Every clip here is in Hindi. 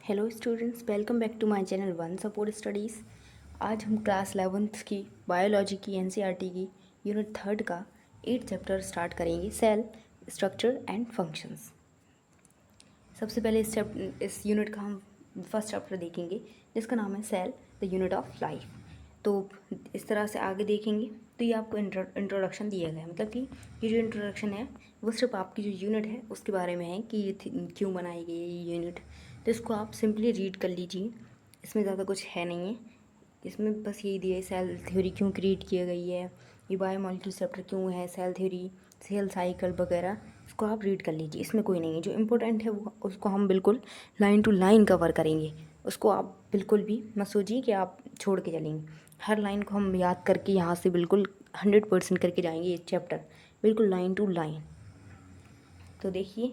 Hello students, welcome back to my channel one support studies. आज हम क्लास 11th की बायोलॉजी की एनसीईआरटी की यूनिट 3 का 8 चैप्टर स्टार्ट करेंगे, सेल स्ट्रक्चर एंड फंक्शंस। सबसे पहले इस यूनिट का हम फर्स्ट चैप्टर देखेंगे जिसका नाम है cell the unit of life. तो इस तरह से आगे देखेंगे तो ये आपको इंट्रोडक्शन दिया गया है, मतलब कि ये जो इंट्रोडक्शन है वो सिर्फ आपकी जो यूनिट है उसके बारे में है कि ये क्यों बनाई गई है ये यूनिट। तो इसको आप सिंपली रीड कर लीजिए, इसमें ज़्यादा कुछ है नहीं है। इसमें बस यही दिया है सेल थ्योरी क्यों क्रिएट की गई है, ये बायोमॉलिक्यूल चैप्टर क्यों है, सेल थ्योरी, सेल साइकिल वगैरह, इसको आप रीड कर लीजिए। इसमें कोई नहीं है, जो इम्पोर्टेंट है वो उसको हम बिल्कुल लाइन टू लाइन कवर करेंगे। उसको आप बिल्कुल भी मत सोचिए कि आप छोड़ के चलेंगे, हर लाइन को हम याद करके यहाँ से बिल्कुल 100% करके जाएंगे ये चैप्टर, बिल्कुल लाइन टू लाइन। तो देखिए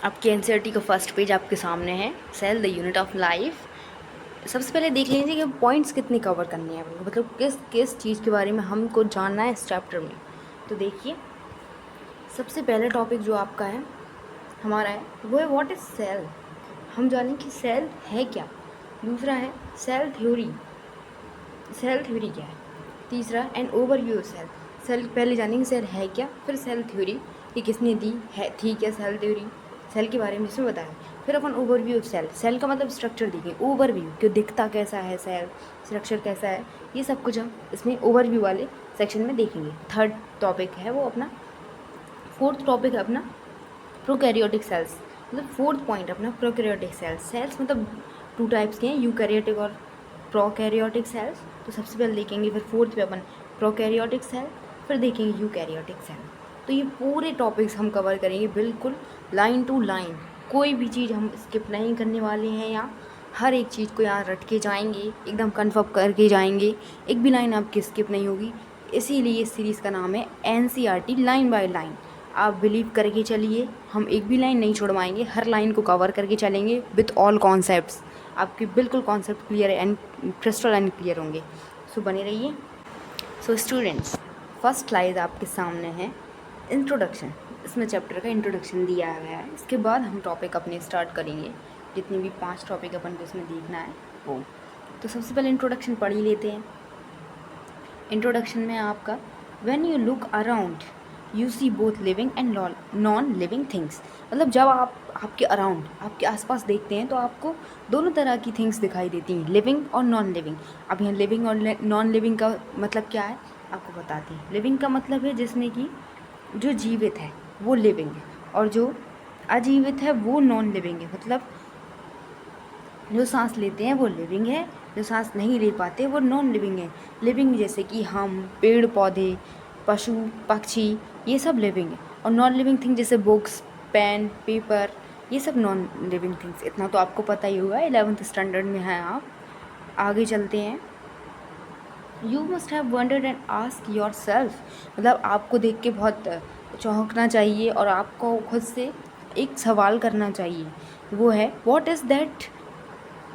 आपकी एनसीईआरटी का फर्स्ट पेज आपके सामने है, cell the unit of life. सबसे पहले देख लीजिए कि पॉइंट्स कितने कवर करने हैं, मतलब किस किस चीज़ के बारे में हमको जानना है इस चैप्टर में। तो देखिए सबसे पहला टॉपिक जो आपका है हमारा है वो है व्हाट इज़ सेल। हम जानें कि सेल है क्या। दूसरा है सेल थ्योरी, सेल थ्योरी क्या है। तीसरा an overview of cell, cell पहले जानेंगे सेल है क्या, फिर सेल थ्योरी ये किसने दी है, ठीक है सेल थ्योरी सेल के बारे में इसमें बताया। फिर अपन ओवरव्यू ऑफ सेल, सेल का मतलब स्ट्रक्चर देखेंगे, ओवरव्यू कि दिखता कैसा है सेल, स्ट्रक्चर कैसा है, ये सब कुछ हम इसमें ओवरव्यू वाले सेक्शन में देखेंगे। थर्ड टॉपिक है वो अपना, फोर्थ टॉपिक है अपना प्रोकैरियोटिक सेल्स, मतलब फोर्थ पॉइंट अपना प्रोकैरियोटिक सेल्स। सेल्स मतलब टू टाइप्स के हैं, यूकैरियोटिक और प्रोकैरियोटिक सेल्स। तो सबसे पहले देखेंगे, फिर फोर्थ पे अपन प्रोकैरियोटिक सेल, फिर देखेंगे यूकैरियोटिक सेल। तो ये पूरे टॉपिक्स हम कवर करेंगे बिल्कुल लाइन टू लाइन, कोई भी चीज़ हम स्किप नहीं करने वाले हैं, या हर एक चीज़ को यहाँ रट के जाएंगे, एकदम कन्फर्म करके जाएंगे, एक भी लाइन आपकी स्किप नहीं होगी। इसीलिए इस सीरीज़ का नाम है एनसीईआरटी लाइन बाय लाइन। आप बिलीव करके चलिए, हम एक भी लाइन नहीं छोड़वाएंगे, हर लाइन को कवर करके चलेंगे विथ ऑल कॉन्सेप्ट्स। आपके बिल्कुल concept clear and crystal and clear होंगे। सो बने रहिए। सो स्टूडेंट्स, फर्स्ट स्लाइड आपके सामने है इंट्रोडक्शन। इसमें चैप्टर का इंट्रोडक्शन दिया गया है, इसके बाद हम टॉपिक अपने स्टार्ट करेंगे, जितने भी 5 टॉपिक अपन को इसमें देखना है वो। तो सबसे पहले इंट्रोडक्शन पढ़ ही लेते हैं। इंट्रोडक्शन में आपका when you look around you see both living and non living things, मतलब जब आप आपके अराउंड आपके आसपास देखते हैं तो आपको दोनों तरह की थिंग्स दिखाई देती हैं, लिविंग और नॉन लिविंग। अब यहाँ लिविंग और नॉन लिविंग का मतलब क्या है आपको बताते हैं। लिविंग का मतलब है जिसमें कि जो जीवित है वो लिविंग है, और जो अजीवित है वो नॉन लिविंग है। मतलब जो सांस लेते हैं वो लिविंग है, जो सांस नहीं ले पाते वो नॉन लिविंग है। लिविंग जैसे कि हम, पेड़ पौधे, पशु पक्षी, ये सब लिविंग है। और नॉन लिविंग थिंग जैसे बुक्स, पेन, पेपर, ये सब नॉन लिविंग थिंग्स। इतना तो आपको पता ही होगा, 11th स्टैंडर्ड में है आप। आगे चलते हैं। You must have wondered and ask yourself, मतलब आपको देख के बहुत चौंकना चाहिए और आपको खुद से एक सवाल करना चाहिए, वो है what is that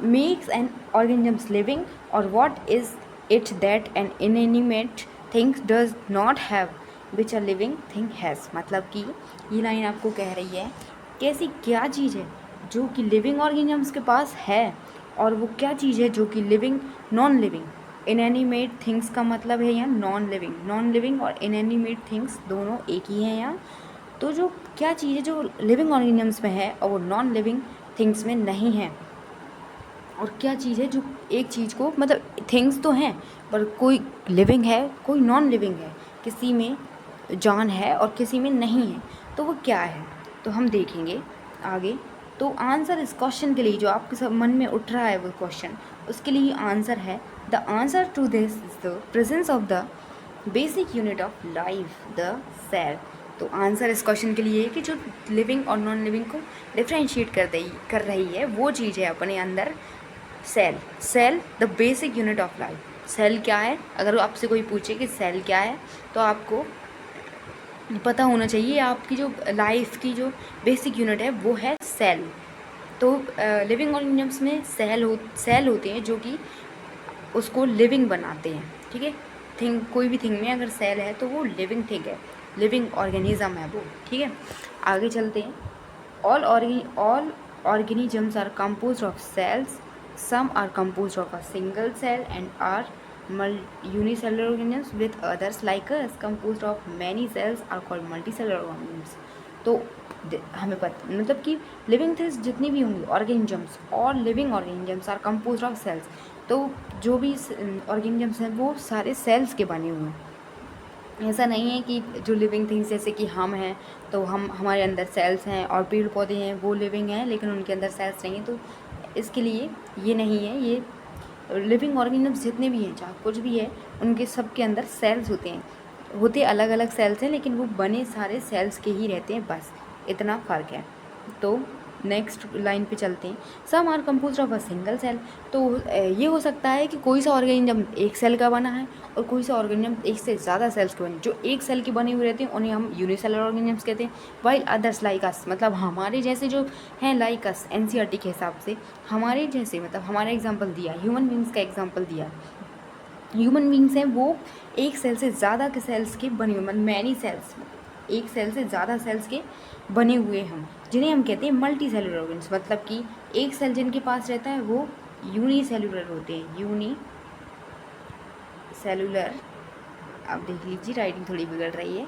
makes an organism living, or what is it that an inanimate thing does not have which a living thing has। मतलब कि ये लाइन आपको कह रही है कि ऐसी क्या चीज़ है जो कि लिविंग ऑर्गेनिजम्स के पास है, और वो क्या चीज़ है जो कि living non living inanimate things का मतलब है यहाँ नॉन लिविंग और इनएनिमेट थिंग्स दोनों एक ही हैं यहाँ। तो जो क्या चीज़ है जो लिविंग ऑर्गेनिजम्स में है और वो नॉन लिविंग थिंग्स में नहीं है, और क्या चीज़ है जो एक चीज़ को, मतलब थिंग्स तो हैं पर कोई लिविंग है कोई नॉन लिविंग है, किसी में जान है और किसी में नहीं है, तो वो क्या है। तो हम देखेंगे आगे। तो आंसर इस क्वेश्चन के लिए जो आपके सब मन में उठ रहा है वो क्वेश्चन, उसके लिए आंसर है the answer to this is the presence of the basic unit of life the cell. तो आंसर इस क्वेश्चन के लिए है कि जो लिविंग और नॉन लिविंग को डिफ्रेंशिएट कर रही है वो चीज़ है अपने अंदर cell. Cell the basic unit of life. Cell क्या है, अगर आपसे कोई पूछे कि सेल क्या है तो आपको पता होना चाहिए आपकी जो लाइफ की जो बेसिक यूनिट है वो है सेल। तो लिविंग ऑर्गेनिजम्स में सेल होते हैं जो कि उसको लिविंग बनाते हैं, ठीक है। थिंग, कोई भी थिंग में अगर सेल है तो वो लिविंग थिंग है, लिविंग ऑर्गेनिज्म है वो, ठीक है। आगे चलते हैं। All organisms are composed of cells. Some are composed of a single cell and are unicellular organisms, with others like us composed of many cells are called multicellular organisms. तो हमें पता मतलब कि लिविंग थिंग्स जितनी भी होंगी ऑर्गेनिजम्स और living organisms are composed of cells. तो जो भी ऑर्गेनिजम्स हैं वो सारे सेल्स के बने हुए हैं। ऐसा नहीं है कि जो लिविंग थिंग्स जैसे कि हम हैं तो हम हमारे अंदर सेल्स हैं और पेड़ पौधे हैं वो लिविंग हैं लेकिन उनके अंदर सेल्स नहीं हैं। तो इसके लिए ये नहीं है। ये लिविंग ऑर्गेनिजम्स जितने भी हैं चाहे कुछ भी है उनके सब के अंदर सेल्स होते हैं। होते अलग अलग सेल्स हैं लेकिन वो बने सारे सेल्स के ही रहते हैं, बस इतना फ़र्क है। तो नेक्स्ट लाइन पे चलते हैं। Some are composed of a single cell. तो ये हो सकता है कि कोई सा ऑर्गेनिज्म एक सेल का बना है और कोई सा ऑर्गेनिज्म एक से ज़्यादा सेल्स के बने। जो एक सेल के बने हुए रहते हैं उन्हें हम यूनिसेलुलर ऑर्गेनिजम्स कहते हैं। वाइल अदर्स लाइक अस, मतलब हमारे जैसे जो हैं लाइक अस एनसीईआरटी के हिसाब से हमारे जैसे, मतलब हमारा एग्जाम्पल दिया, ह्यूमन बींग्स का एग्जाम्पल दिया। ह्यूमन बींग्स हैं वो एक सेल से ज़्यादा के सेल्स के बने हुए, मतलब मैनी सेल्स, एक सेल से ज़्यादा सेल्स के बने हुए हम, जिन्हें हम कहते हैं मल्टी सेलुलर ऑर्गेनिज्म। मतलब कि एक सेल जिनके पास रहता है वो यूनिसेलुलर होते हैं। यूनिसेलुलर, आप देख लीजिए राइटिंग थोड़ी बिगड़ रही है।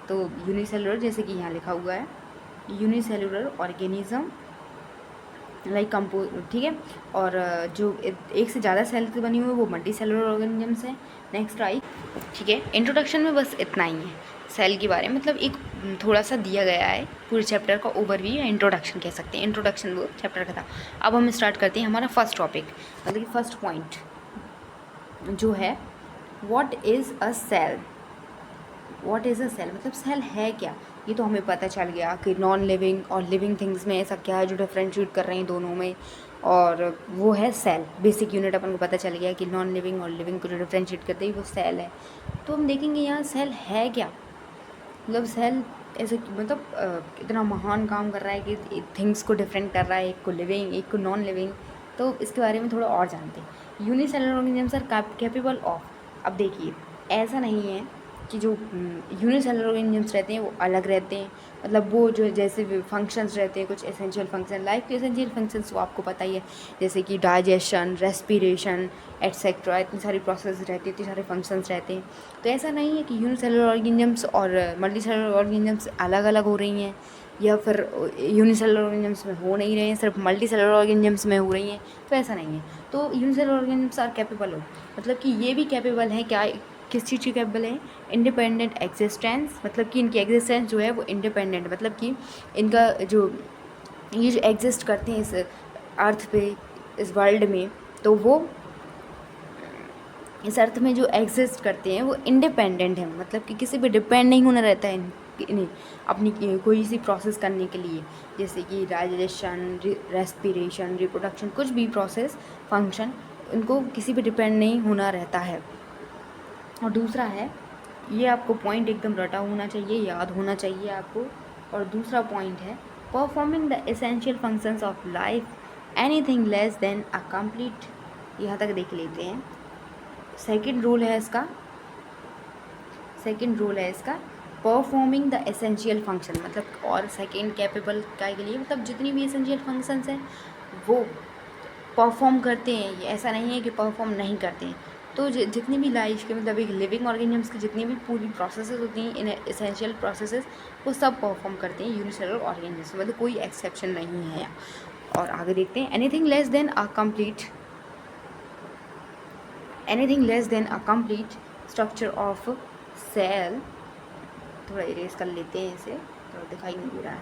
तो यूनिसेलुलर जैसे कि यहाँ लिखा हुआ है यूनिसेलुलर ऑर्गेनिज्म लाइक कंपोज, ठीक है। और जो एक से ज़्यादा सेल से बनी हुई है वो मल्टी सेलुलर ऑर्गेनिजम्स हैं। नेक्स्ट आई, ठीक है। इंट्रोडक्शन में बस इतना ही है सेल के बारे में, मतलब एक थोड़ा सा दिया गया है पूरे चैप्टर का ओवरव्यू या इंट्रोडक्शन कह सकते हैं। इंट्रोडक्शन वो चैप्टर का था। अब हम स्टार्ट करते हैं हमारा फर्स्ट टॉपिक, मतलब कि फर्स्ट पॉइंट जो है what is a cell. What is a cell मतलब सेल है क्या, ये तो हमें पता चल गया कि नॉन लिविंग और लिविंग थिंग्स में ऐसा क्या है जो डिफ्रेंशिएट कर रहे हैं दोनों में, और वो है सेल। बेसिक यूनिट अपन को पता चल गया कि नॉन लिविंग और लिविंग को जो डिफ्रेंशिएट करते हैं वो सेल है। तो हम देखेंगे यहाँ सेल है क्या, मतलब सेल ऐसे मतलब इतना महान काम कर रहा है कि थिंग्स को डिफरेंट कर रहा है, एक को लिविंग एक को नॉन लिविंग। तो इसके बारे में थोड़ा और जानते हैं। Unicellular organisms are capable of, अब देखिए ऐसा नहीं है कि जो यूनिसेलुलर ऑर्गेनिजम्स रहते हैं वो अलग रहते हैं, मतलब वो जो जैसे फंक्शंस रहते हैं कुछ एसेंशियल फंक्शन, लाइफ के एसेंशियल फंक्शंस वो आपको पता ही है, जैसे कि डाइजेशन, रेस्पिरेशन एट्सेट्रा, इतनी सारी प्रोसेस रहती है, इतने सारे फंक्शंस रहते हैं। तो ऐसा नहीं है कि यूनिसेलुलर ऑर्गेनिजम्स और मल्टी सेलुलर ऑर्गेनिजम्स अलग अलग हो रही हैं या फिर यूनिसेलुलर ऑर्गेनिजम्स में हो नहीं रहे हैं, सिर्फ मल्टी सेलुलर ऑर्गेनिजम्स में हो रही हैं। तो ऐसा नहीं है। तो यूनिसेलुलर ऑर्गेनिजम्स आर कैपेबल हो, मतलब कि ये भी कैपेबल है क्या, किस चीज़ की कैपेबल है, इंडिपेंडेंट एग्जिस्टेंस, मतलब कि इनकी एग्जिस्टेंस जो है वो इंडिपेंडेंट, मतलब कि इनका जो ये जो एग्जिस्ट करते हैं इस अर्थ पे, इस वर्ल्ड में, तो वो इस अर्थ में जो एग्जिस्ट करते हैं वो इंडिपेंडेंट हैं, मतलब कि किसी पे डिपेंड नहीं होना रहता है इन्हें अपनी कोई सी प्रोसेस करने के लिए, जैसे कि डाइजेशन, रेस्पिरेशन, रिप्रोडक्शन, कुछ भी प्रोसेस फंक्शन, उनको किसी पे डिपेंड नहीं होना रहता है। और दूसरा है, ये आपको पॉइंट एकदम रटा होना चाहिए, याद होना चाहिए आपको। और दूसरा पॉइंट है performing the essential functions of life, anything less than a complete, यहाँ तक देख लेते हैं। सेकंड रूल है इसका, परफॉर्मिंग द एसेंशियल फंक्शन, मतलब और सेकंड कैपेबल क्या के लिए, मतलब जितनी भी एसेंशियल फंक्शंस हैं वो परफॉर्म करते हैं, ये ऐसा नहीं है कि परफॉर्म नहीं करते हैं। तो जितनी भी लाइफ के, मतलब एक लिविंग ऑर्गेनिजम्स की जितनी भी पूरी प्रोसेसेस होती हैं, इन एसेंशियल प्रोसेसेस वो सब परफॉर्म करते हैं यूनिसेलुलर ऑर्गेनिजम्स, मतलब कोई एक्सेप्शन नहीं है। और आगे देखते हैं, anything less than a complete structure of cell, थोड़ा इरेज कर लेते हैं इसे, थोड़ा दिखाई नहीं दे रहा है।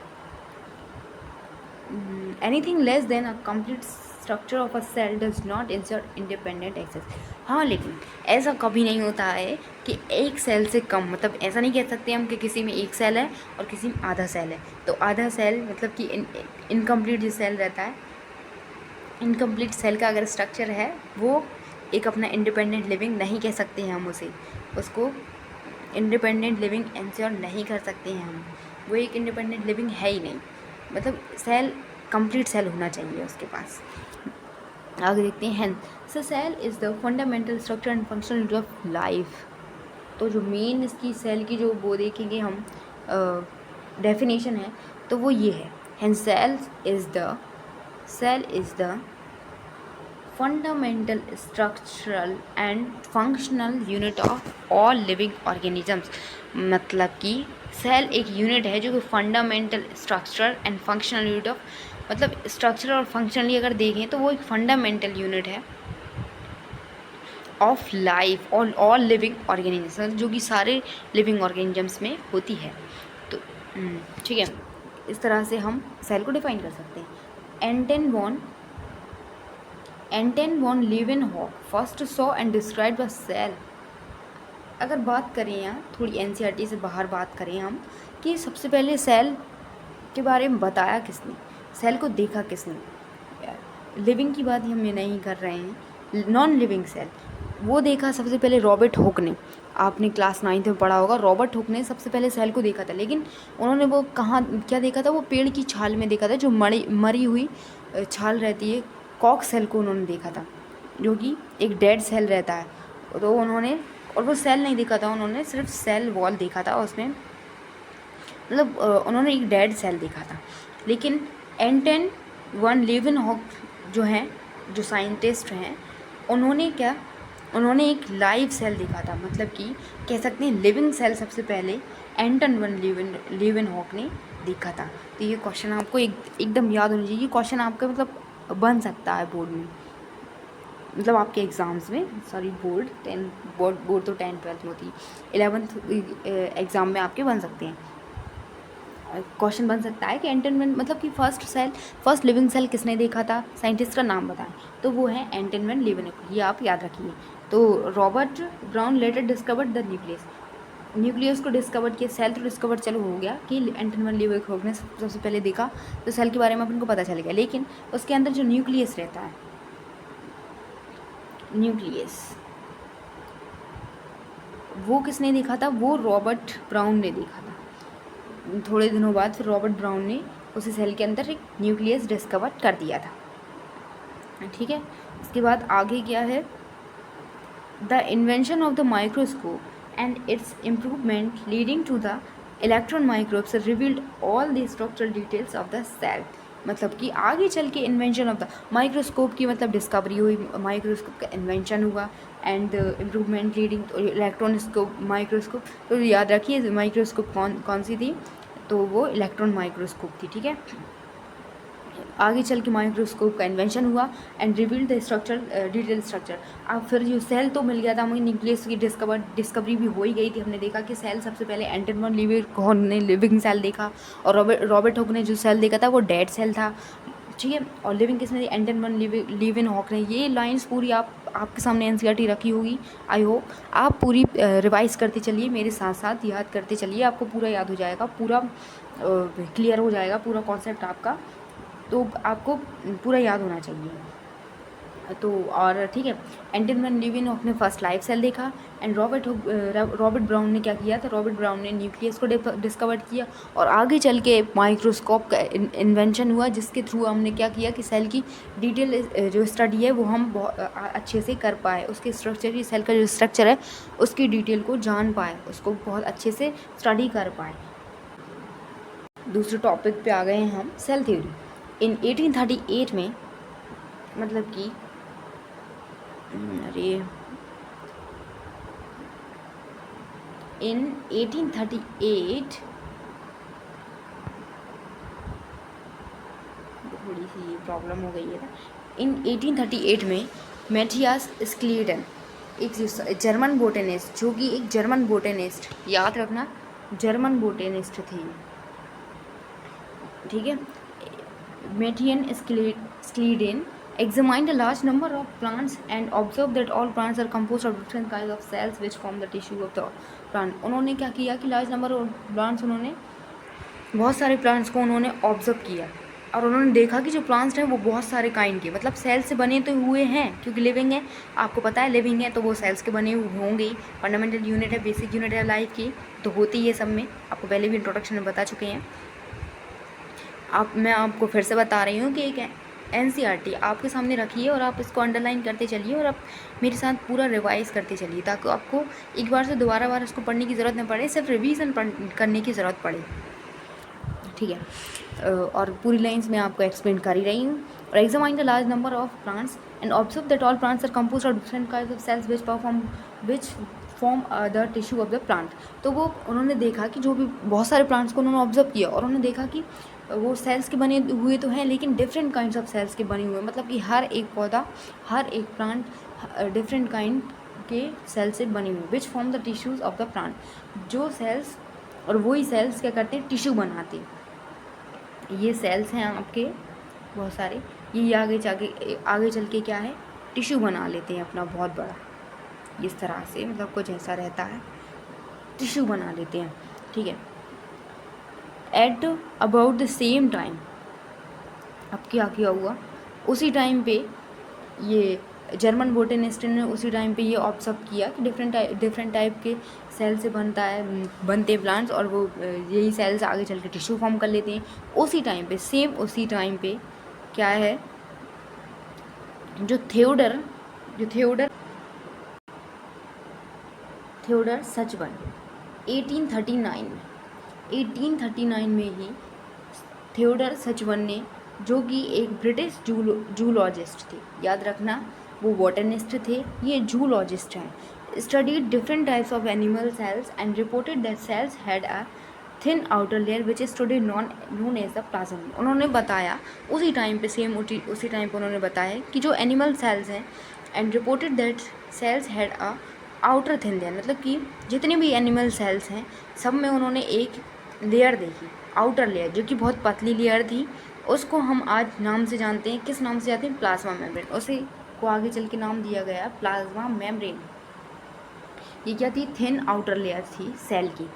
Anything less than a complete structure of a cell does not insert independent access. हाँ, लेकिन ऐसा कभी नहीं होता है कि एक सेल से कम, मतलब ऐसा नहीं कह सकते हम कि किसी में एक सेल है और किसी में आधा सेल है। तो आधा सेल मतलब कि इनकम्प्लीट जो सेल रहता है, इनकम्प्लीट सेल का अगर स्ट्रक्चर है वो एक अपना इंडिपेंडेंट लिविंग नहीं कह सकते हैं हम उसको इंडिपेंडेंट लिविंग इंश्योर नहीं कर सकते हैं हम, वो एक इंडिपेंडेंट लिविंग है ही नहीं, मतलब सेल कंप्लीट सेल होना चाहिए उसके पास। आगे देखते हैं, so cell is the fundamental structure and functional of life. तो जो मेन इसकी सेल की जो वो देखेंगे हम डेफिनेशन है तो वो ये है, hence cell is the cell is the fundamental structural and functional unit of all living organisms. मतलब कि सेल एक यूनिट है जो कि fundamental structural and functional unit of, मतलब स्ट्रक्चरल और फंक्शनली अगर देखें तो वो एक फंडामेंटल यूनिट है of life all living organisms, जो कि सारे लिविंग ऑर्गेनिजम्स में होती है। तो ठीक है, इस तरह से हम सेल को डिफाइन कर सकते हैं। Anton van Leeuwenhoek first saw and describe the cell. अगर बात करें यहाँ थोड़ी एनसीईआरटी से बाहर बात करें हम, कि सबसे पहले सेल के बारे में बताया किसने, सेल को देखा किसने। लिविंग की बात हम ये नहीं कर रहे हैं, नॉन लिविंग सेल वो देखा सबसे पहले रॉबर्ट हुक ने। आपने क्लास 9th में पढ़ा होगा, रॉबर्ट हुक ने सबसे पहले सेल को देखा था। लेकिन उन्होंने वो कहाँ क्या देखा था, वो पेड़ की छाल में देखा था, जो मरी हुई छाल रहती है, कॉक सेल को उन्होंने देखा था, जो कि एक डेड सेल रहता है। तो उन्होंने, और वो सेल नहीं देखा था, उन्होंने सिर्फ सेल वॉल देखा था, उसमें मतलब उन्होंने एक डेड सेल देखा था। लेकिन एंटन वन लीवेनहॉक जो हैं, जो साइंटिस्ट हैं, उन्होंने एक लाइव सेल देखा था। मतलब कि कह सकते हैं लिविंग सेल सबसे पहले एंटन वन लीवेनहॉक ने देखा था। तो ये क्वेश्चन आपको एकदम याद होना चाहिए। ये क्वेश्चन आपका मतलब बन सकता है बोर्ड में, मतलब आपके एग्ज़ाम्स में, सॉरी बोर्ड तो 10th-12th में होती है, 11th एग्ज़ाम में आपके बन सकते हैं। क्वेश्चन बन सकता है कि एंटनमेंट मतलब कि फर्स्ट लिविंग सेल किसने देखा था, साइंटिस्ट का नाम बताएं, तो वो है एंटनमेंट लीवेनहॉक। ये आप याद रखिए। तो Robert Brown later discovered the nucleus को डिस्कवर किया, सेल तो डिस्कवर चलो हो गया कि एंटनमेंट लीवेनहॉक ने सबसे पहले देखा, तो सेल के बारे में अपन को पता चल गया। लेकिन उसके अंदर जो न्यूक्लियस रहता है, न्यूक्लियस वो किसने देखा था, वो रॉबर्ट ब्राउन ने देखा था। थोड़े दिनों बाद फिर रॉबर्ट ब्राउन ने उसी सेल के अंदर एक न्यूक्लियस डिस्कवर कर दिया था। ठीक है, इसके बाद आगे क्या है, the invention of the microscope and its improvement leading to the electron microscopes revealed all the structural details of the cell. मतलब कि आगे चल के इन्वेंशन ऑफ द माइक्रोस्कोप की मतलब डिस्कवरी हुई, माइक्रोस्कोप का इन्वेंशन हुआ, and improvement leading to electron scope microscope. तो याद रखिए माइक्रोस्कोप कौन सी थी, तो वो इलेक्ट्रॉन माइक्रोस्कोप थी। ठीक है, आगे चल के माइक्रोस्कोप का इन्वेंशन हुआ and revealed the structure detail structure. अब फिर जो सेल तो मिल गया था हमें, न्यूक्लियस की डिस्कवरी भी हो ही गई थी। हमने देखा कि सेल सबसे पहले एंटन वन लीवेनहॉक ने लिविंग सेल देखा, और रॉबर्ट हुक ने जो सेल देखा था वो डेड सेल था। ठीक है, और लिविंग किसने दी, एंटन वन लीवेनहॉक ने। ये लाइंस पूरी आपके सामने एनसीईआरटी रखी होगी। आई होप आप पूरी रिवाइज करते चलिए, मेरे साथ साथ याद करते चलिए, आपको पूरा याद हो जाएगा, पूरा क्लियर हो जाएगा पूरा कॉन्सेप्ट आपका, तो आपको पूरा याद होना चाहिए। तो और ठीक है, एंटन वन लीवेनहॉक ने फर्स्ट लाइव सेल देखा, एंड रॉबर्ट ब्राउन ने क्या किया था, रॉबर्ट ब्राउन ने न्यूक्लियस को डिस्कवर किया, और आगे चल के माइक्रोस्कोप का इन्वेंशन हुआ, जिसके थ्रू हमने क्या किया कि सेल की डिटेल जो स्टडी है वो हम बहुत अच्छे से कर पाए, उसके स्ट्रक्चर की, सेल का जो स्ट्रक्चर है उसकी डिटेल को जान पाए, उसको बहुत अच्छे से स्टडी कर पाए। दूसरे टॉपिक पे आ गए हैं हम, सेल थ्योरी। इन 1838 में, मतलब कि इन 1838 थोड़ी सी प्रॉब्लम हो गई है। इन 1838 में मैथियास स्क्लीडन, एक जर्मन बोटेनिस्ट, जो कि एक जर्मन बोटेनिस्ट, याद रखना जर्मन बोटेनिस्ट थी। ठीक है, मैथियन Schleiden examined a large number of plants and observed that all plants are composed of different kinds of cells which form the tissue of the plant। उन्होंने क्या किया कि लार्ज नंबर ऑफ प्लांट्स, उन्होंने बहुत सारे प्लांट्स को उन्होंने ऑब्जर्व किया, और उन्होंने देखा कि जो प्लांट्स हैं वो बहुत सारे काइंड के, मतलब सेल से बने तो हुए हैं, क्योंकि लिविंग है, आपको पता है लिविंग है तो वो सेल्स के बने हुए होंगे ही, फंडामेंटल यूनिट है, बेसिक यूनिट है लाइफ की, तो होती है सब में, आपको पहले भी इंट्रोडक्शन में बता चुके हैं। मैं आपको फिर से बता रही हूँ कि एक एनसीईआरटी आपके सामने रखिए, और आप इसको अंडरलाइन करते चलिए, और आप मेरे साथ पूरा रिवाइज करते चलिए, ताकि आपको एक बार से दोबारा बार इसको पढ़ने की ज़रूरत न पड़े, सिर्फ रिवीजन करने की ज़रूरत पड़े। ठीक है, और पूरी लाइंस मैं आपको एक्सप्लेन कर ही रही हूँ। or examine the large number of plants and observe that all plants are composed of different kinds of cells which form the tissue of the plant. तो वो उन्होंने देखा कि जो भी बहुत सारे प्लांट्स को उन्होंने ऑब्जर्व किया और उन्होंने देखा कि वो सेल्स के बने हुए तो हैं लेकिन डिफरेंट काइंड्स ऑफ सेल्स के बने हुए, मतलब कि हर एक पौधा, हर एक प्लांट डिफरेंट काइंड के सेल से बने हुए, which form the tissues of the plant, जो सेल्स और वही सेल्स क्या करते हैं, टिश्यू बनाते हैं। ये सेल्स हैं आपके बहुत सारे, ये आगे चल के क्या है, टिश्यू बना लेते हैं अपना बहुत बड़ा, इस तरह से मतलब कुछ ऐसा रहता है, टिश्यू बना लेते हैं, ठीक है। At about the same time, अब क्या किया हुआ, उसी टाइम पे ये जर्मन बोटेनिस्ट ने उसी टाइम पे ये ऑब्जर्व किया कि डिफरेंट टाइप के सेल से बनते प्लांट्स और वो यही सेल्स आगे चल के टिश्यू फॉर्म कर लेते हैं। उसी टाइम पे, सेम उसी टाइम पे क्या है, जो थियोडर सचवन 1839 में ही थियोडर सचवन ने, जो कि एक ब्रिटिश जूलॉजिस्ट थे, याद रखना वो बॉटनिस्ट थे, ये जूलॉजिस्ट हैं, studied different types of animal cells and reported that cells had a thin outer layer which is today known as the plasm. उन्होंने बताया उसी टाइम पे, उसी टाइम पे उन्होंने बताया कि जो एनिमल सेल्स हैं, and reported that cells had a outer thin layer, मतलब कि जितने भी एनिमल सेल्स हैं सब में उन्होंने एक लेयर देखी, आउटर लेयर, जो कि बहुत पतली लेयर थी। उसको हम आज नाम से जानते हैं, किस नाम से जानते हैं, प्लाज्मा मेम्ब्रेन। उसे को आगे चल के नाम दिया गया प्लाज्मा मेम्ब्रेन। ये क्या थी, थिन आउटर लेयर थी सेल की,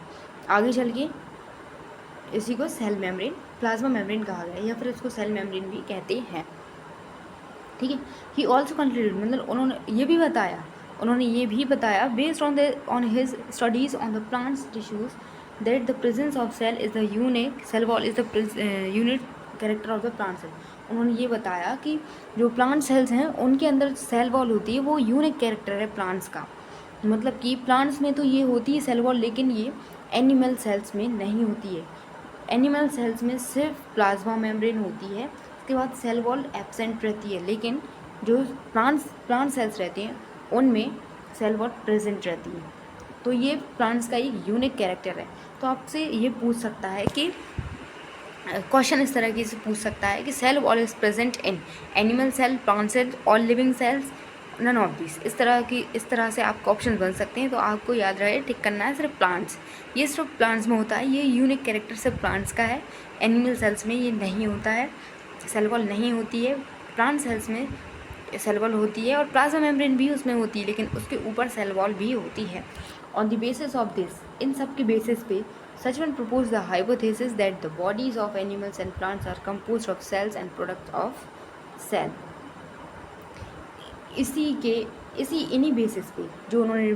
आगे चल के इसी को सेल मेम्ब्रेन, प्लाज्मा मेम्ब्रेन कहा गया, या फिर इसको सेल मेम्ब्रेन भी कहते हैं, ठीक है। ही ऑल्सो कंक्लूडेड, मतलब उन्होंने ये भी बताया based on his studies on the plants tissues that the presence of cell is the unique cell wall is the unique character of the plant cell. उन्होंने ये बताया कि जो प्लांट सेल्स हैं उनके अंदर सेल वॉल होती है, वो यूनिक कैरेक्टर है प्लांट्स का, मतलब कि प्लांट्स में तो ये होती है सेल वॉल, लेकिन ये एनिमल सेल्स में नहीं होती है। एनिमल सेल्स में सिर्फ प्लाज्मा मेम्ब्रेन होती है, उसके बाद सेल वॉल एब्सेंट रहती है, लेकिन जो प्लांट सेल्स रहते हैं उनमें सेल वॉल प्रेजेंट रहती है। तो ये प्लांट्स का एक यूनिक कैरेक्टर है। तो आपसे ये पूछ सकता है कि क्वेश्चन इस तरह की से पूछ सकता है कि cell wall is present in animal cell, plant cell, all living cells, none of this. इस तरह से आपके ऑप्शन बन सकते हैं। तो आपको याद रहे, टिक करना है सिर्फ प्लांट्स, ये सिर्फ प्लांट्स में होता है, ये यूनिक कैरेक्टर सिर्फ प्लांट्स का है, एनिमल सेल्स में ये नहीं होता है, सेल वॉल नहीं होती है। प्लांट सेल्स में सेल वॉल होती है और प्लाज्मा मेम्ब्रेन भी उसमें होती है, लेकिन उसके ऊपर सेल वॉल भी होती है। On the basis of this, इन सब के बेसिस पे Suchman proposed the hypothesis that the bodies of animals and plants are composed of cells and products of cell. इन्हीं बेसिस पे जो उन्होंने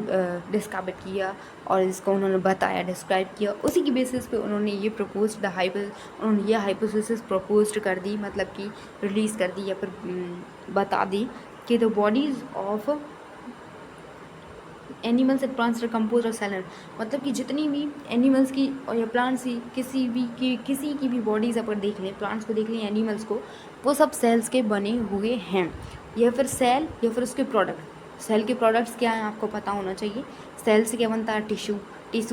डिस्कवर किया और इसको उन्होंने बताया, डिस्क्राइब किया, उसी की बेसिस पे उन्होंने ये उन्होंने ये हाइपोथेसिस प्रपोज कर दी, मतलब कि रिलीज़ कर दी या फिर बता दी कि the bodies of animals and plants are compose of cell, मतलब कि जितनी भी एनिमल्स की और या प्लांट्स की किसी की भी बॉडीज़ अगर देख लें, प्लांट्स को देख लें, एनिमल्स को, वो सब सेल्स के बने हुए हैं, या फिर सेल या फिर उसके प्रोडक्ट। सेल के प्रोडक्ट्स क्या हैं आपको पता होना चाहिए। सेल से क्या बनता है, टिश्यू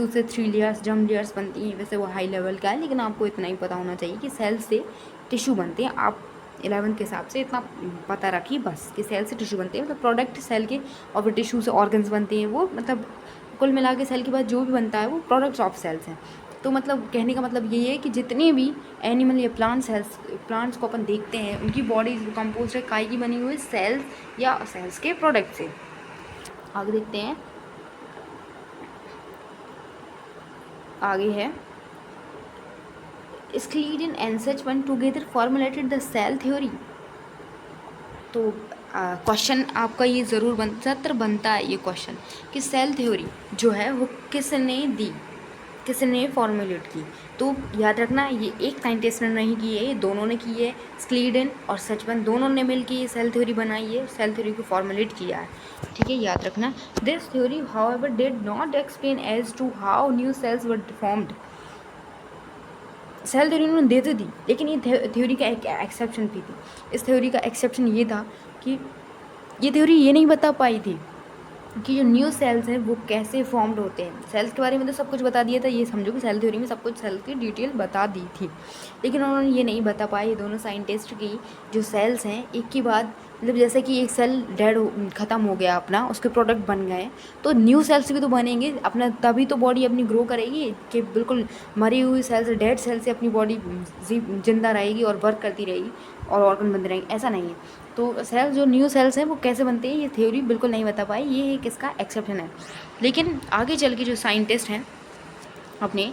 से 3 लेयर्स, जर्म लेयर्स बनती हैं, वैसे वो हाई लेवल का है, लेकिन आपको इतना ही पता होना चाहिए कि सेल से टिश्यू बनते हैं। आप 11th के हिसाब से इतना पता रखिए बस कि सेल से टिश्यू बनते हैं, मतलब प्रोडक्ट सेल के, और फिर टिश्यू से ऑर्गन्स बनते हैं, वो मतलब कुल मिला के सेल के बाद जो भी बनता है वो प्रोडक्ट्स ऑफ सेल्स हैं। तो मतलब कहने का मतलब यही है कि जितने भी एनिमल या प्लांट्स को अपन देखते हैं, उनकी बॉडी कंपोज है काय की बनी हुई, सेल्स या सेल्स के प्रोडक्ट से। आगे देखते हैं, आगे है Schleiden and Suchman together formulated the cell theory। तो क्वेश्चन आपका ये ज़रूर बनता है ये क्वेश्चन कि सेल थ्योरी जो है वो किसने फॉर्मुलेट की। तो याद रखना, ये एक साइंटिस्ट ने नहीं की है, ये दोनों ने की है, स्क्लीडन और सचमन दोनों ने मिलकर ये सेल थ्योरी बनाई है, सेल थ्योरी को फॉर्मुलेट किया है, ठीक है, याद रखना। This theory however did not explain as to how new cells were formed. Cell theory उन्होंने दे तो दी, लेकिन ये थ्योरी का एक एक्सेप्शन भी थी। इस थ्योरी का एक्सेप्शन ये था कि ये थ्योरी ये नहीं बता पाई थी कि जो न्यू सेल्स हैं वो कैसे फॉर्म्ड होते हैं। सेल्स के बारे में तो सब कुछ बता दिया था, ये समझो कि सेल थ्योरी में सब कुछ सेल की डिटेल बता दी थी, लेकिन उन्होंने ये नहीं बता पाए ये दोनों साइंटिस्ट की जो सेल्स हैं एक के बाद, मतलब जैसे कि एक सेल ख़त्म हो गया अपना, उसके प्रोडक्ट बन गए, तो न्यू सेल्स भी तो बनेंगे अपना, तभी तो बॉडी अपनी ग्रो करेगी कि बिल्कुल मरी हुई सेल से, डेड सेल से अपनी बॉडी जिंदा रहेगी और वर्क करती रहेगी और ऑर्गन बनते रहेंगे, ऐसा नहीं है। तो सेल जो न्यू सेल्स हैं वो कैसे बनते हैं ये थ्योरी बिल्कुल नहीं बता पाई, ये एक इसका एक्सेप्शन है। लेकिन आगे चल के जो साइंटिस्ट हैं अपने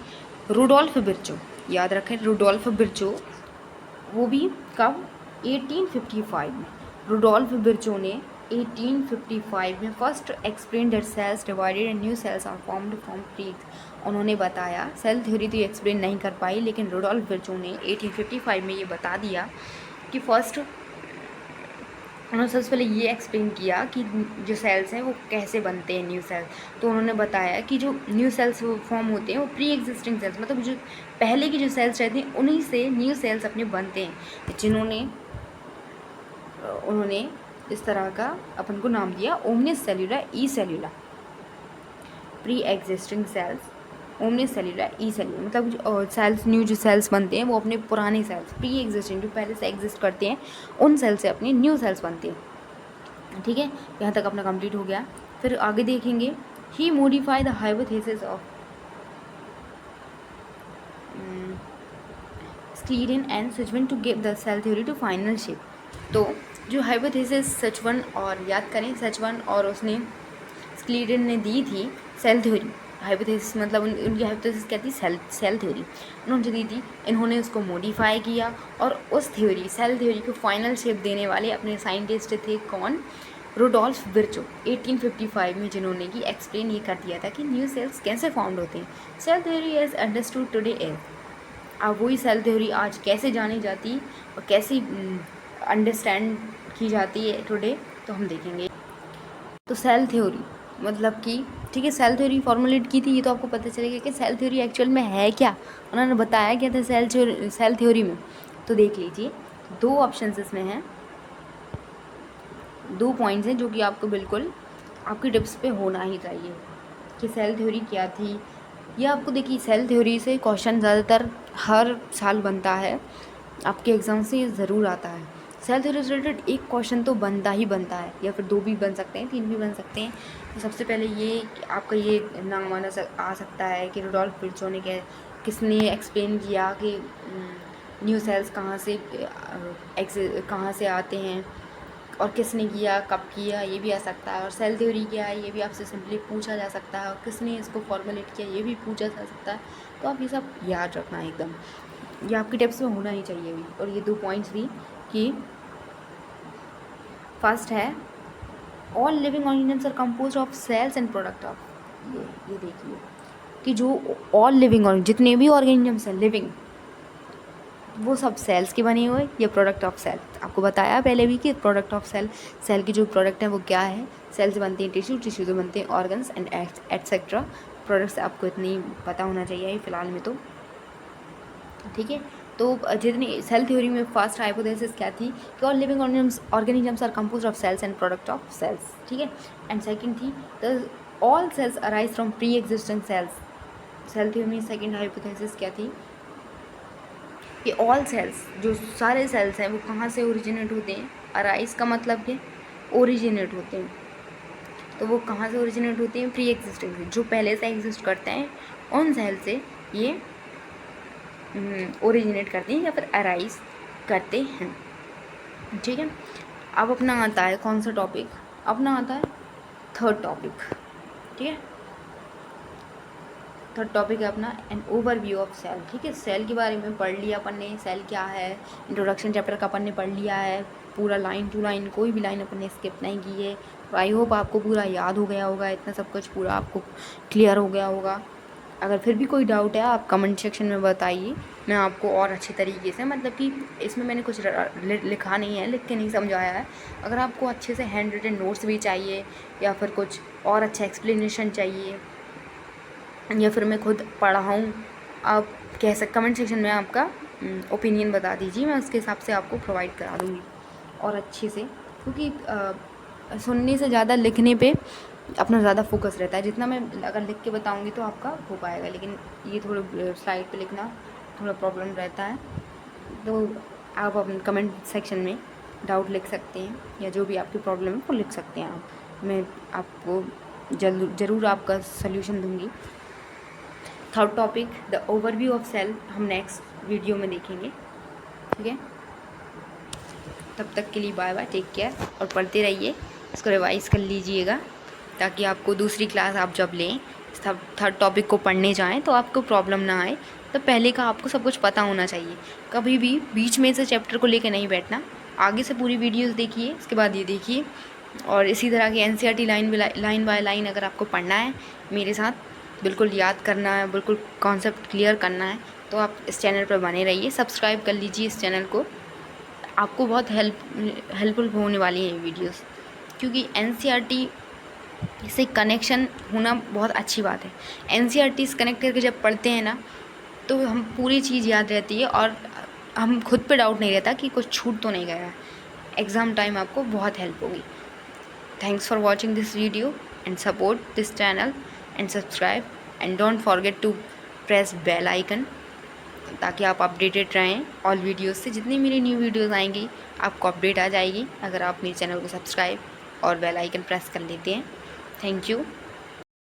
रुडोल्फ विर्चो, याद रखें रुडोल्फ विर्चो, वो भी कब 1855 में, रुडोल्फ विर्चो ने 1855 में first explain that cells divided and new cells are formed from pre. उन्होंने बताया, सेल थ्योरी तो एक्सप्लेन नहीं कर पाई, लेकिन रुडोल्फ विर्चो ने 1855 में ये बता दिया कि फर्स्ट, उन्होंने सबसे पहले ये एक्सप्लेन किया कि जो सेल्स हैं वो कैसे बनते हैं न्यू सेल्स। तो उन्होंने बताया कि जो न्यू सेल्स फॉर्म होते हैं वो प्री एग्जिस्टिंग सेल्स, मतलब जो पहले की जो सेल्स रहती हैं उन्हीं से न्यू सेल्स अपने बनते हैं, जिन्होंने उन्होंने इस तरह का अपन को नाम दिया ओमनिस सेल्यूला ई सेल्यूला। प्री एग्जिस्टिंग सेल्स ओमनिस सेल्यूला ई सेल्यूला, मतलब जो सेल्स न्यू जो सेल्स बनते हैं वो अपने पुराने सेल्स, प्री एग्जिस्टिंग जो पहले से एग्जिस्ट करते हैं उन सेल से अपने न्यू सेल्स बनते हैं। ठीक है, यहाँ तक अपना कंप्लीट हो गया। फिर आगे देखेंगे, he modify the hypothesis of Schleiden and Schwann to give the cell theory to final shape. तो जो हाइपोथेसिस सचवन और याद करें, सचवन और उसने स्क्लीरन ने दी थी सेल थ्योरी, हाइपोथेसिस मतलब उनकी हाइपोथेसिस क्या थी, सेल थ्योरी उन्होंने जो दी थी, इन्होंने उसको मॉडिफाई किया और उस थ्योरी सेल थ्योरी को फाइनल शेप देने वाले अपने साइंटिस्ट थे कौन, रुडोल्फ विर्चो 1855 में, जिन्होंने कि एक्सप्लेन ये कर दिया था कि न्यू सेल्स कैसे फाउंड होते हैं। Cell theory as understood today is, अब वही सेल थ्योरी आज कैसे जानी जाती और कैसे अंडरस्टैंड की जाती है टुडे, तो हम देखेंगे। तो सेल थ्योरी मतलब कि, ठीक है, सेल थ्योरी फॉर्मुलेट की थी, ये तो आपको पता चलेगा कि सेल थ्योरी एक्चुअल में है क्या, उन्होंने बताया क्या था सेल थ्योरी में। तो देख लीजिए, दो ऑप्शंस इसमें हैं, दो पॉइंट्स हैं जो कि आपको बिल्कुल आपकी टिप्स पे होना ही चाहिए कि सेल थ्योरी क्या थी। ये आपको देखिए, सेल थ्योरी से क्वेश्चन ज़्यादातर हर साल बनता है, आपके एग्ज़ाम से ज़रूर आता है। सेल थ्योरी से रिलेटेड एक क्वेश्चन तो बनता ही बनता है, या फिर दो भी बन सकते हैं, तीन भी बन सकते हैं। तो सबसे पहले ये आपका ये नाम आ सकता है कि रुडोल्फ विर्चो ने किसने एक्सप्लेन किया कि न्यू सेल्स कहाँ से आते हैं और किसने किया, कब किया, ये भी आ सकता है। और सेल थ्योरी क्या है ये भी आपसे सिंपली पूछा जा सकता है, और किसने इसको फॉर्मुलेट किया ये भी पूछा जा सकता है। तो आप ये सब याद रखना एकदम, ये आपकी टिप्स में होना ही चाहिए भी। और ये दो पॉइंट्स भी कि फर्स्ट है all living organisms are compose of cells and product of, ये देखिए कि जो ऑल लिविंग जितने भी ऑर्गेनिजम्स हैं लिविंग, वो सब सेल्स के बने हुए, ये प्रोडक्ट ऑफ सेल। आपको बताया पहले भी कि प्रोडक्ट ऑफ सेल, सेल की जो प्रोडक्ट है वो क्या है, सेल से बनते हैं टिश्यू, टिश्यू से बनते हैं ऑर्गन्स एंड एटसेट्रा प्रोडक्ट्स। आपको इतनी पता होना चाहिए फ़िलहाल में तो, ठीक है। तो जितनी सेल थ्योरी में फर्स्ट हाइपोथेसिस क्या थी कि all living organisms are compose of cells and product of cells, ठीक है। एंड सेकंड थी the all cells arise from pre existing cells. Cell theory में सेकंड हाइपोथेसिस क्या थी कि ऑल सेल्स, जो सारे सेल्स हैं वो कहाँ से ओरिजिनेट होते हैं, अराइज का मतलब क्या, ओरिजिनेट होते हैं। तो वो कहाँ से ओरिजिनेट होते हैं, प्री एग्जिस्टिंग से, जो पहले से एग्जिस्ट करते हैं उन सेल से ये ओरिजिनेट करते हैं या फिर अराइज करते हैं, ठीक है। अब अपना आता है कौन सा टॉपिक, अपना आता है थर्ड टॉपिक, ठीक है। थर्ड टॉपिक है अपना एन ओवरव्यू ऑफ सेल, ठीक है। सेल के बारे में पढ़ लिया अपन ने, सेल क्या है, इंट्रोडक्शन चैप्टर का अपन ने पढ़ लिया है पूरा, लाइन टू लाइन, कोई भी लाइन अपन ने स्किप नहीं की है। आई होप आपको पूरा याद हो गया होगा, इतना सब कुछ पूरा आपको क्लियर हो गया होगा। अगर फिर भी कोई डाउट है आप कमेंट सेक्शन में बताइए, मैं आपको और अच्छे तरीके से, मतलब कि इसमें मैंने कुछ लिखा नहीं है, लिख के नहीं समझाया है। अगर आपको अच्छे से हैंड रिटन नोट्स भी चाहिए या फिर कुछ और अच्छा एक्सप्लेनेशन चाहिए, या फिर मैं खुद पढ़ाऊँ आप कमेंट सेक्शन में आपका ओपिनियन बता दीजिए, मैं उसके हिसाब से आपको प्रोवाइड करा दूँगी और अच्छे से, क्योंकि सुनने से ज़्यादा लिखने पे अपना ज़्यादा फोकस रहता है। जितना मैं अगर लिख के बताऊँगी तो आपका हो पाएगा, लेकिन ये थोड़ा स्लाइड पे लिखना थोड़ा प्रॉब्लम रहता है। तो आप अपने कमेंट सेक्शन में डाउट लिख सकते हैं, या जो भी आपकी प्रॉब्लम है वो लिख सकते हैं आप। मैं आपको ज़रूर आपका सल्यूशन दूँगी। Third topic the overview of cell हम नेक्स्ट वीडियो में देखेंगे, ठीक है। तब तक के लिए बाय बाय, टेक केयर, और पढ़ते रहिए, इसको रिवाइज़ कर लीजिएगा, ताकि आपको दूसरी क्लास आप जब लें थर्ड टॉपिक को पढ़ने जाएं तो आपको प्रॉब्लम ना आए। तो पहले का आपको सब कुछ पता होना चाहिए, कभी भी बीच में से चैप्टर को लेकर नहीं बैठना। आगे से पूरी वीडियोस देखिए, इसके बाद ये देखिए, और इसी तरह की एनसीईआरटी लाइन बाय लाइन अगर आपको पढ़ना है मेरे साथ, बिल्कुल याद करना है, बिल्कुल कॉन्सेप्ट क्लियर करना है, तो आप इस चैनल पर बने रहिए। सब्सक्राइब कर लीजिए इस चैनल को, आपको बहुत हेल्पफुल होने वाली है ये वीडियोस, क्योंकि एनसीईआरटी से कनेक्शन होना बहुत अच्छी बात है। एनसीईआरटी से कनेक्ट करके जब पढ़ते हैं ना, तो हम पूरी चीज़ याद रहती है, और हम खुद पे डाउट नहीं रहता कि कुछ छूट तो नहीं गया है। एग्ज़ाम टाइम आपको बहुत हेल्प होगी। Thanks for watching this video and support this channel and subscribe and don't forget to press bell icon, ताकि आप अपडेटेड रहें ऑल वीडियोस से। जितनी मेरी न्यू वीडियोस आएंगी आपको अपडेट आ जाएगी, अगर आप मेरे चैनल को सब्सक्राइब और बेल आइकन प्रेस कर लेते हैं। Thank you.